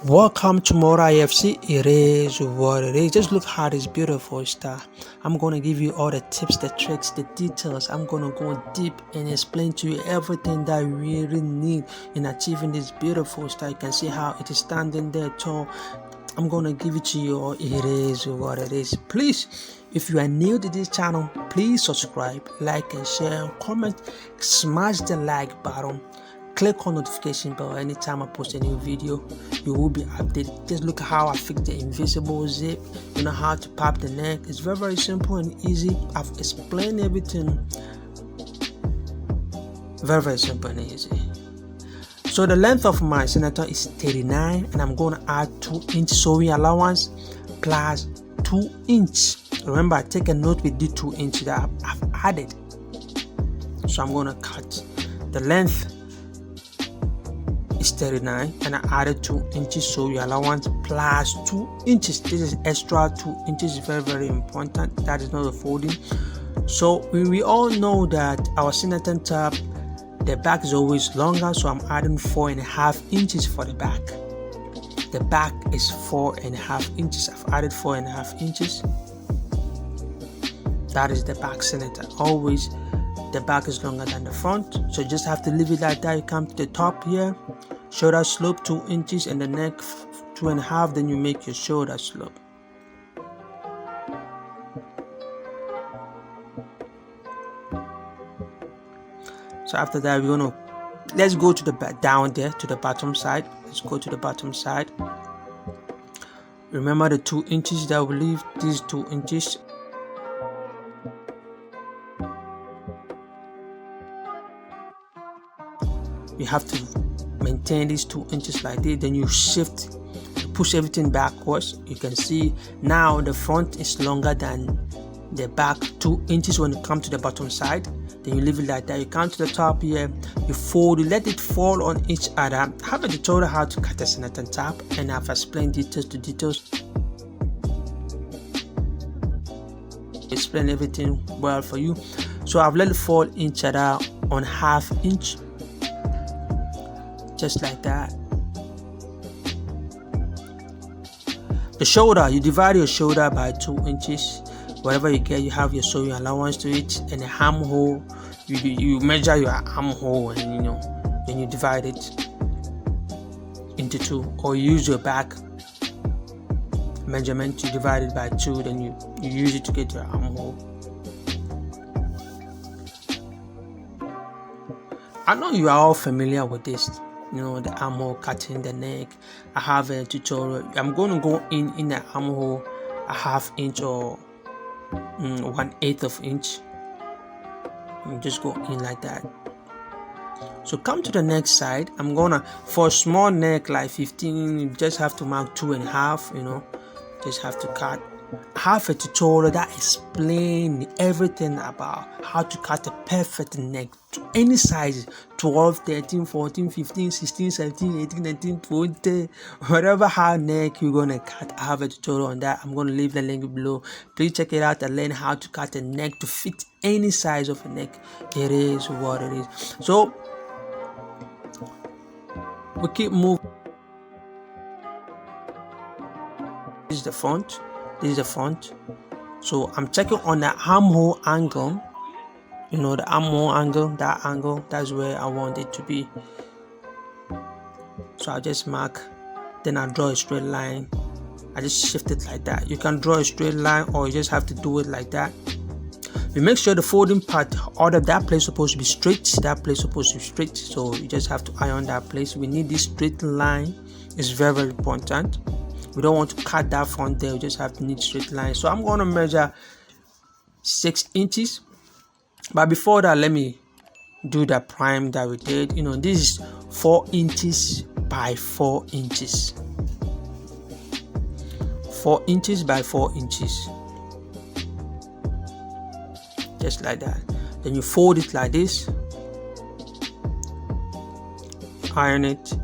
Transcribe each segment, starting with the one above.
Welcome to Mora IFC. It is what it is. Just look how this beautiful star. I'm gonna give you all the tips, the tricks, the details. I'm gonna go deep and explain to you everything that you really need in achieving this beautiful star. You can see how it is standing there tall. I'm gonna give it to you. It is what it is. Please, if you are new to this channel, please subscribe, like and share and comment. Smash the like button. Click on notification bell. Anytime I post a new video, you will be updated. Just look at how I fix the invisible zip. You know how to pop the neck. It's very simple and easy. I've explained everything very simple and easy. So the length of my senator is 39 and I'm going to add 2-inch sewing allowance plus 2 inch. Remember, take a note with the 2 inch that I've added. So I'm going to cut the length is 39 and I added 2 inches sewing allowance plus 2 inches. This is extra 2 inches, very important. That is not a folding. So we all know that our senator top, the back is always longer, so I'm adding 4.5 inches for the back. The back is 4.5 inches. I've added 4.5 inches. That is the back senator. Always the back is longer than the front, so you just have to leave it like that. You come to the top here, shoulder slope 2 inches and the neck 2.5, then you make your shoulder slope. So after that, let's go to the down there to the bottom side. Let's go to the bottom side. Remember the 2 inches that we leave, these 2 inches. You have to maintain these 2 inches like this. Then you shift, push everything backwards. You can see now the front is longer than the back 2 inches when you come to the bottom side. Then you leave it like that. You come to the top here, you fold, you let it fall on each other. I have a tutorial how to cut a senator top and I've explained details to details. Explain everything well for you. So I've let it fall each other on 1/2 inch. Just like that. The shoulder, you divide your shoulder by 2 inches. Whatever you get, you have your sewing allowance to it, and the armhole, you measure your armhole and then you divide it into 2, or you use your back measurement to divide it by 2, then you use it to get your armhole. I know you are all familiar with this. The armhole, cutting the neck. I have a tutorial. I'm going to go in the armhole 1/2 inch or 1/8 of inch. And just go in like that. So come to the next side. I'm gonna, for a small neck like 15, you just have to mark 2.5. Just have to cut. I have a tutorial that explains everything about how to cut a perfect neck to any size, 12, 13, 14, 15, 16, 17, 18, 19, 20, whatever high neck you're gonna cut. I have a tutorial on that. I'm gonna leave the link below. Please check it out and learn how to cut a neck to fit any size of a neck. It is what it is. So we keep moving. This is the front. This is the front. So I'm checking on the armhole angle. The armhole angle, that angle, that's where I want it to be. So I just mark, then I draw a straight line. I just shift it like that. You can draw a straight line or you just have to do it like that. You make sure the folding part, all of that place supposed to be straight, that place supposed to be straight. So you just have to iron that place. We need this straight line. It's very important. We don't want to cut that front there. We just have to need straight line. So I'm going to measure 6 inches. But before that, let me do the prime that we did. This is 4 inches by 4 inches. 4 inches by 4 inches. Just like that. Then you fold it like this. Iron it.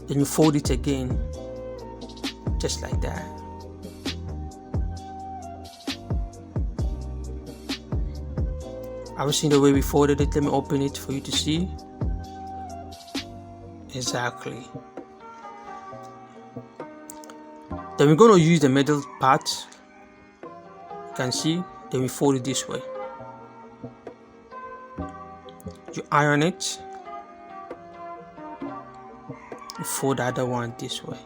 Then you fold it again, just like that. Have you seen the way we folded it? Let me open it for you to see. exactly. Then we're going to use the middle part. You can see. Then we fold it this way. You iron it. You fold the other one this way.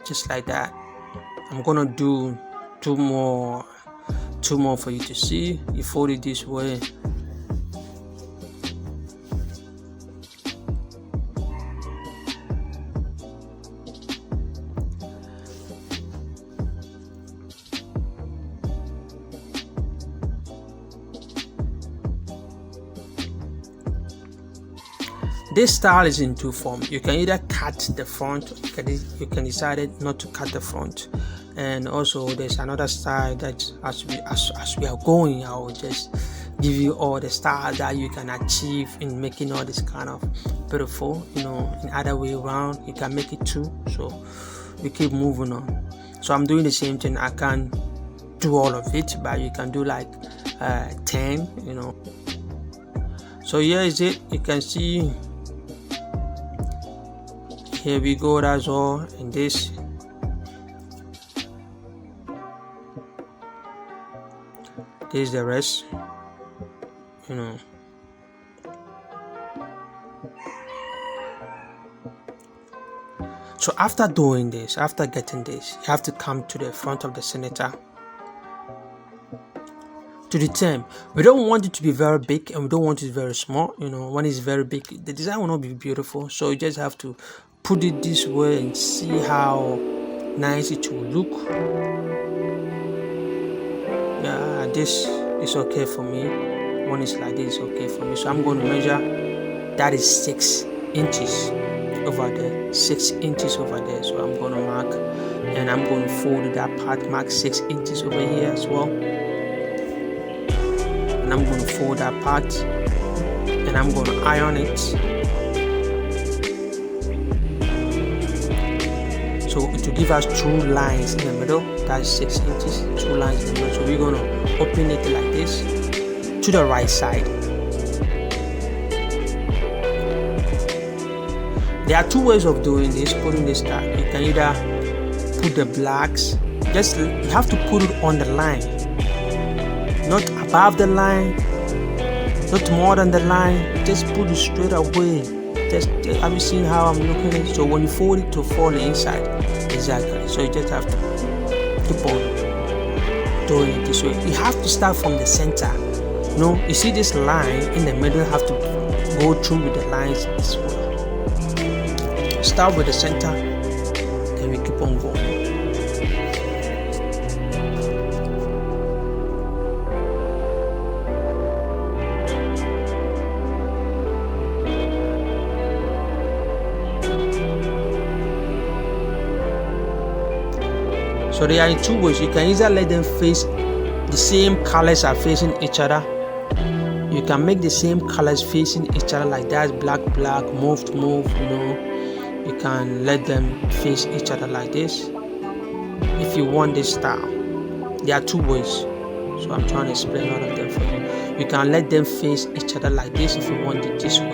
Just like that. I'm gonna do two more for you to see. You fold it this way. This style is in two forms. You can either cut the front, you can decide not to cut the front, and also there's another style that as we are going, I will just give you all the styles that you can achieve in making all this kind of beautiful, in other way around. You can make it too, so we keep moving on. So I'm doing the same thing. I can do all of it, but you can do like 10, so here is it. You can see. Here we go, that's all. And this is the rest, So after doing this, after getting this, you have to come to the front of the senator to the term. We don't want it to be very big and we don't want it very small. When it's very big, the design will not be beautiful. So you just have to put it this way and see how nice it will look. Yeah, this is okay for me. When it's like this, it's okay for me. So I'm going to measure. That is 6 inches over there. 6 inches over there. So I'm going to mark, and I'm going to fold that part. Mark 6 inches over here as well. And I'm going to fold that part, and I'm going to iron it. So it will give us 2 lines in the middle. That's 6 inches, 2 lines in the middle. So we're going to open it like this to the right side. There are 2 ways of doing this, putting this tag. You can either put the blacks, you have to put it on the line, not above the line, not more than the line. Just put it straight away. Have you seen how I'm looking at it? So when you fold it to fall inside, exactly. So you just have to keep on doing it this way. You have to start from the center. You see this line in the middle, have to go through with the lines this way. Start with the center, then we keep on going. So they are in 2 ways. You can either let them face the same colors are facing each other. You can make the same colors facing each other like that, black, mauve to mauve, You can let them face each other like this. If you want this style, there are 2 ways. So I'm trying to explain all of them for you. You can let them face each other like this if you want it this way.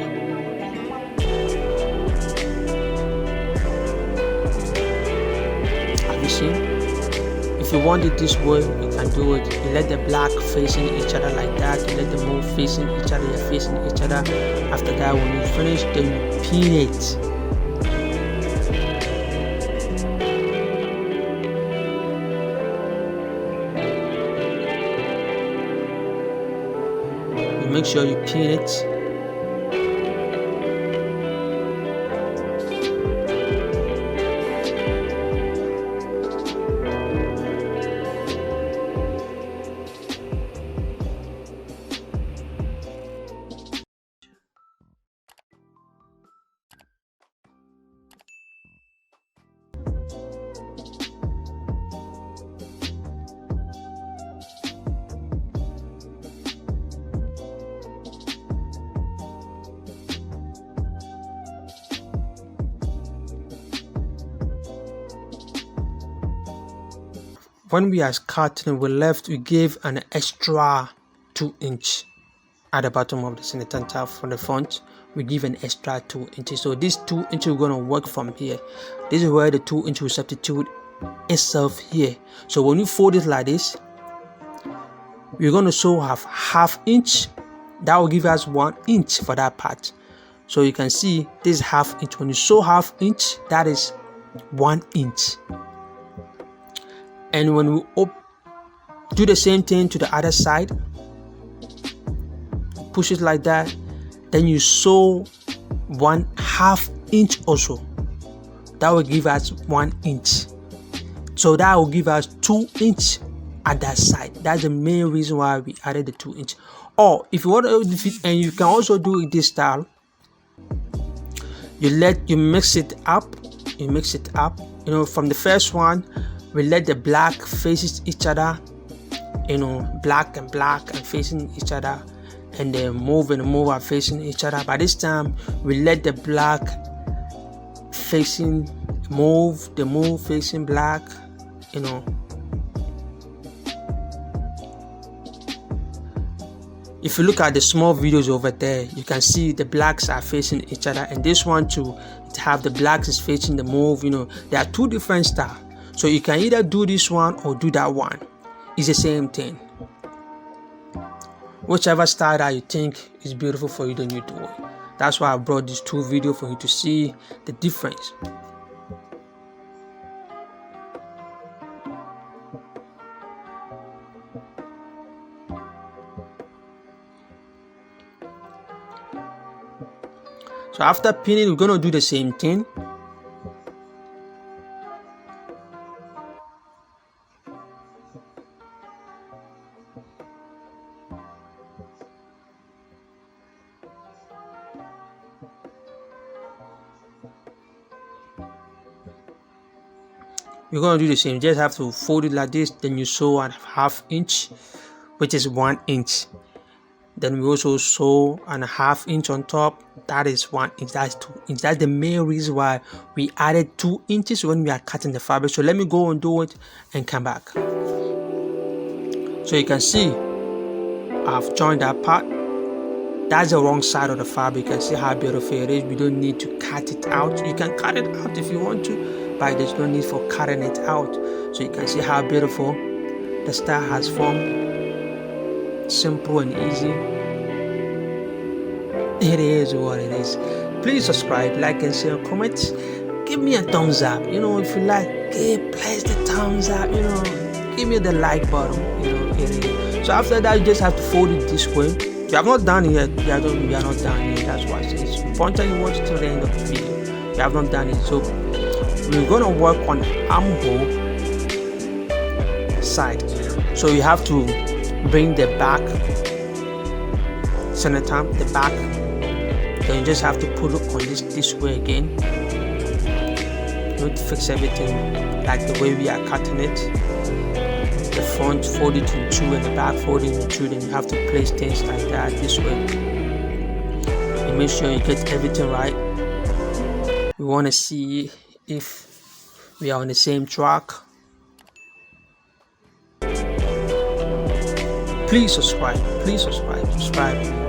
Have you seen? If you want it this way, you can do it. You let the black facing each other like that. You let the mauve facing each other. You're facing each other. After that, when you finish, then you pin it. You make sure you pin it. when we are cutting, we gave an extra 2 inch at the bottom of the center tab from the front. We give an extra 2 inches. So this 2 inches we're gonna work from here. This is where the 2 inch will substitute itself here. So when you fold it like this, we're gonna sew half inch. That will give us 1 inch for that part. So you can see this is half inch. When you sew half inch, that is 1 inch. And when we do the same thing to the other side, push it like that, then you sew 1/2 inch also. That will give us 1 inch. So that will give us 2 inch at that side. That's the main reason why we added the 2 inch. Or if you want to, and you can also do it this style, you mix it up. You know, from the first one, we let the black faces each other. You know, black and facing each other, and then mauve and mauve are facing each other. By this time, we let the black facing mauve, the mauve facing black. You know, if you look at the small videos over there, you can see the blacks are facing each other, and this one too, it have the blacks is facing the mauve. You know, there are two different styles, so you can either do this one or do that one. It's the same thing. Whichever style that you think is beautiful for you, then you do it. That's why I brought these two videos for you to see the difference. So after pinning, we're gonna do the same thing. You're gonna do the same. You just have to fold it like this, then you sew at 1/2 inch, which is 1 inch. Then we also sew on 1/2 inch on top. That is 1 inch. That's 2 inch. That's the main reason why we added 2 inches when we are cutting the fabric. So let me go and do it and come back. So you can see I've joined that part. That's the wrong side of the fabric. You can see how beautiful it is. We don't need to cut it out. You can cut it out if you want to, but there's no need for cutting it out. So you can see how beautiful the style has formed. Simple and easy. It is what it is. Please subscribe, like, and share, comment. Give me a thumbs up. You know, if you like, press the thumbs up. You know, give me the like button. You know, it is. So after that, you just have to fold it this way. You have not done it yet. We are not done yet. That's why it's important you watch till the end of the video. You have not done it. So we're gonna work on armhole side. So you have to bring the back center tab, the back. Then you just have to put it on this way again. You need to fix everything like the way we are cutting it. The front fold it in two and the back fold it in two. Then you have to place things like that this way. And make sure you get everything right. We want to see if we are on the same track. Please subscribe.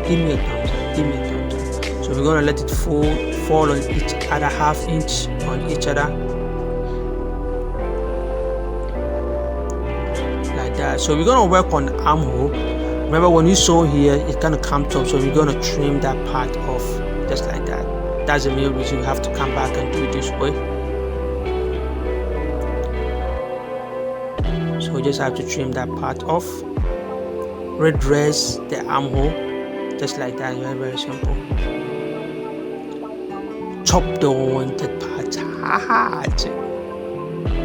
Give me a thumbs up. So we're gonna let it fall on each other, 1/2 inch on each other, like that. So we're gonna work on the armhole. Remember, when you sew here, it's gonna come top, so we're gonna trim that part off just like that. That's the main reason you have to come back and do it this way. So we just have to trim that part off. Redress the armhole just like that. Very, very simple. Chop the wanted part.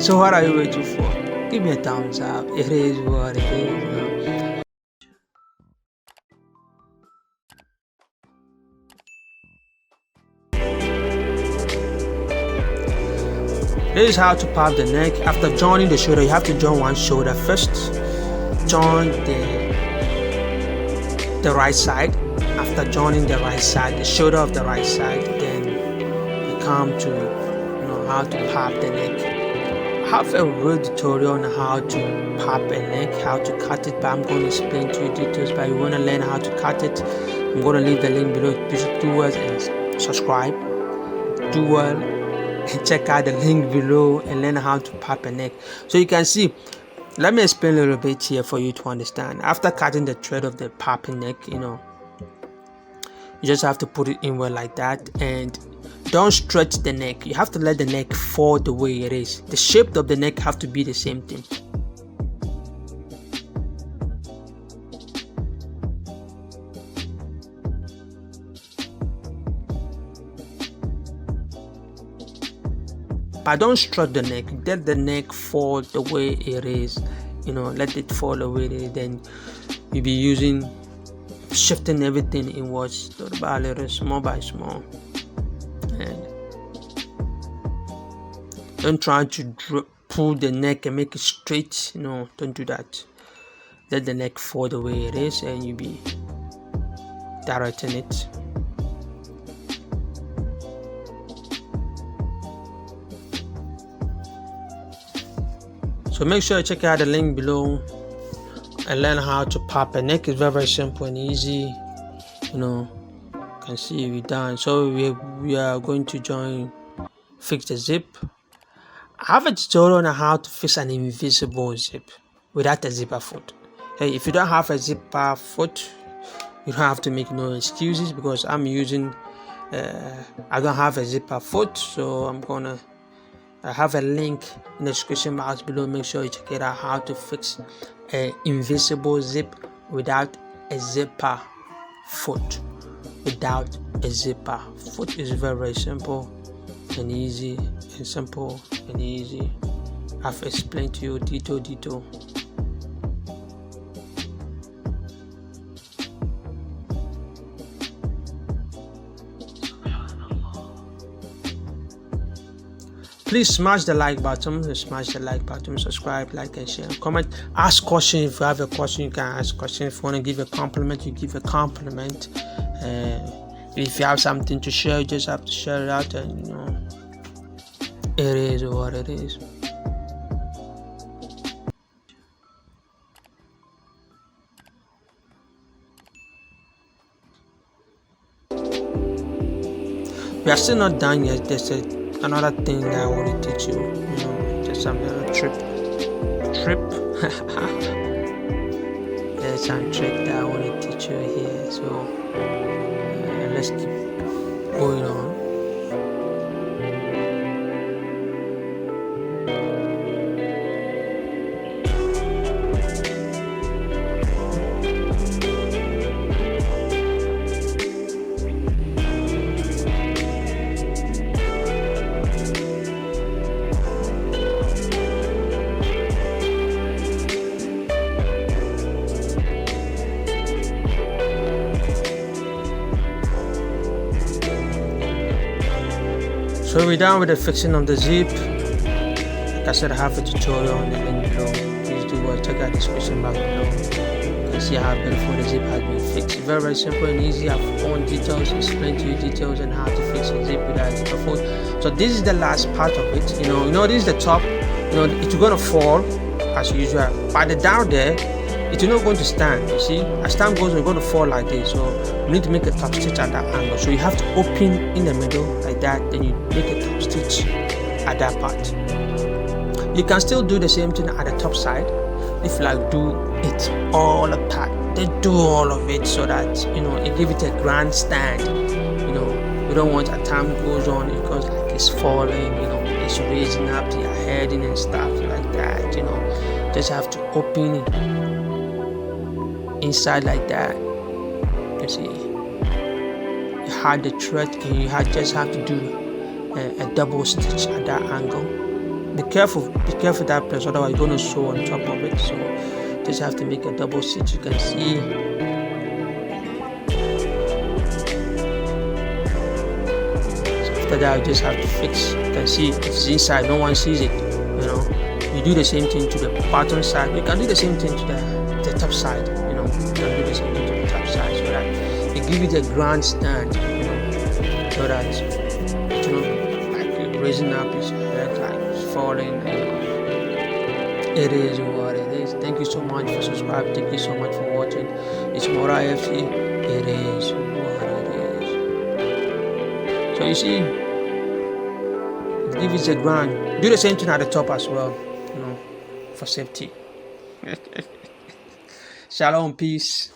So what are you waiting for? Give me a thumbs up. It is what it is. This is how to pop the neck. After joining the shoulder, you have to join one shoulder first. Join the right side. After joining the right side, the shoulder of the right side, then you come to how to pop the neck. have a real tutorial on how to pop a neck, how to cut it, but I'm going to explain to you details. But you want to learn how to cut it, I'm going to leave the link below. Please do well and subscribe. Do well and check out the link below and learn how to pop a neck. So you can see, let me explain a little bit here for you to understand. After cutting the thread of the popping neck, you just have to put it in well like that, and don't stretch the neck. You have to let the neck fall the way it is. The shape of the neck have to be the same thing. But don't stretch the neck. Let the neck fall the way it is. Let it fall the way it is. Then you'll be shifting everything inwards, little by little, small by small. And don't try to pull the neck and make it straight. Don't do that. Let the neck fall the way it is, and you'll be directing it. So make sure you check out the link below and learn how to pop a neck. It's very, very simple and easy. You can see we're done. So we are going to fix the zip. I have a tutorial on how to fix an invisible zip without a zipper foot. Hey, if you don't have a zipper foot, you don't have to make no excuses, because I'm using I don't have a zipper foot, so I have a link in the description box below. Make sure you check it out, how to fix an invisible zip without a zipper foot. Without a zipper foot is very, very simple and easy, and simple and easy. I've explained to you detail. Please smash the like button, subscribe, like and share, comment, ask questions. If you have a question, you can ask questions. If you want to give a compliment, you give a compliment. If you have something to share, you just have to share it out, and it is what it is. We are still not done yet. There's another thing that I want to teach you. Just another trip. There's some trick that I want to teach you here. So let's keep going on. So we're done with the fixing of the zip. Like I said, I have a tutorial on the link below. Please do check out the description box below. You can see how beautiful the zip has been fixed. Very, very simple and easy. I've own details, explain to you details and how to fix a zip without a zipper foot. So this is the last part of it. This is the top. It's gonna fall as usual. By the down there, it's not going to stand. You see, as time goes, we're going to fall like this. So we need to make a top stitch at that angle. So you have to open in the middle like that. Then you make a top stitch at that part. You can still do the same thing at the top side. If you like, do it all apart. Then do all of it so that it gives it a grand stand. You don't want as time goes on because like it's falling. It's raising up your heading and stuff like that. Just have to open it inside like that. You see, you had the thread and you just have to do a double stitch at that angle. Be careful that place, otherwise you're going to sew on top of it. So just have to make a double stitch. You can see. So after that, you just have to fix. You can see it's inside, no one sees it. You do the same thing to the bottom side. You can do the same thing to the top side. You can do the same thing to the top side so that it gives it a grand stand. So that like raising up his head, like falling. It is what it is. Thank you so much for subscribing. Thank you so much for watching. It's Mora FC. It is what it is. So you see, give it a grind. Do the same thing at the top as well, for safety. Shalom, peace.